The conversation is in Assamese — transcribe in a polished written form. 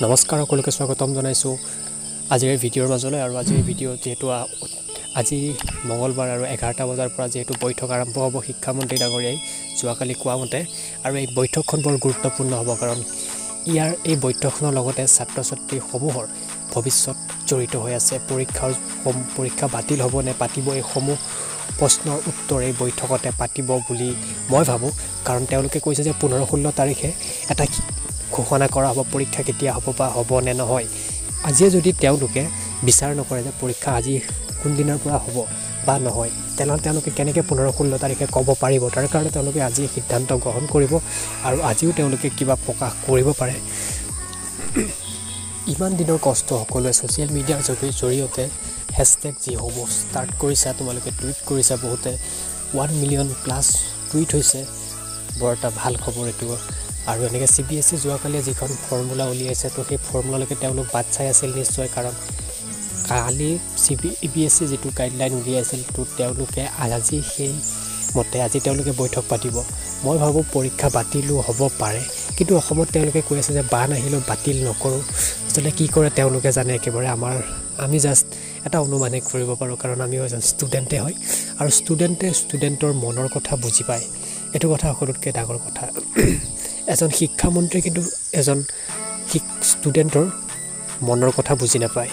নমস্কাৰ সকলোকে স্বাগতম জনাইছো আজিৰ ভিডিঅ'ৰ মাজলৈ আৰু আজিৰ ভিডিঅ' যেহেতু আজি মঙ্গলবাৰ আৰু 11টা বজাৰ পৰা যেহেতু বৈঠক আৰম্ভ হ'ব শিক্ষামন্ত্ৰী ডাঙৰীয়াই যোৱাকালি কোৱা মতে আৰু এই বৈঠকখন বৰ গুৰুত্বপূৰ্ণ হ'ব কাৰণ ইয়াৰ এই বৈঠকখনৰ লগতে ছাত্ৰ ছাত্ৰী সমূহৰ ভৱিষ্যত জড়িত হৈ আছে পৰীক্ষা বাতিল হ'ব নে পাতিব এই সমূহ প্ৰশ্নৰ উত্তৰ এই বৈঠকতে পাতিব বুলি মই ভাবো কাৰণ তেওঁলোকে কৈছে যে 15-16 তাৰিখে এটা ঘোষণা কৰা হ'ব পৰীক্ষা কেতিয়া হ'ব বা হ'ব নে নহয় আজি যদি তেওঁলোকে বিচাৰ নকৰে যে পৰীক্ষা আজি কোন দিনৰ পৰা হ'ব বা নহয় তেনেহ'লে তেওঁলোকে কেনেকৈ 15-16 তাৰিখে ক'ব পাৰিব তাৰ কাৰণে তেওঁলোকে আজি সিদ্ধান্ত গ্ৰহণ কৰিব আৰু আজিও তেওঁলোকে কিবা প্ৰকাশ কৰিব পাৰে ইমান দিনৰ কষ্ট সকলোৱে ছ'চিয়েল মিডিয়াৰ জৰিয়তে হেশটেগ যিসমূহ ষ্টাৰ্ট কৰিছা তোমালোকে টুইট কৰিছা বহুতে 1 মিলিয়ন প্লাছ টুইট হৈছে বৰ এটা ভাল খবৰ এইটো আৰু এনেকৈ CBSE যোৱাকালি যিখন ফৰ্মুলা উলিয়াইছে তো সেই ফৰ্মুলালৈকে তেওঁলোক বাদ চাই আছিল নিশ্চয় কাৰণ কালি CBSE যিটো গাইডলাইন উলিয়াইছিল তো তেওঁলোকে আজি সেই মতে আজি তেওঁলোকে বৈঠক পাতিব মই ভাবো পৰীক্ষা বাতিলো হ'ব পাৰে কিন্তু অসমত তেওঁলোকে কৈ আছে যে বান আহিলেও বাতিল নকৰো আসলে কি কৰে তেওঁলোকে জানে একেবাৰে আমি জাস্ট এটা অনুমানে কৰিব পাৰো কাৰণ আমি এজন ষ্টুডেণ্টে হয় আৰু ষ্টুডেণ্টৰ মনৰ কথা বুজি পায় এটো কথা সকলোতকৈ ডাঙৰ কথা এজন শিক্ষামন্ত্ৰী কিন্তু এজন ষ্টুডেণ্টৰ মনৰ কথা বুজি নাপায়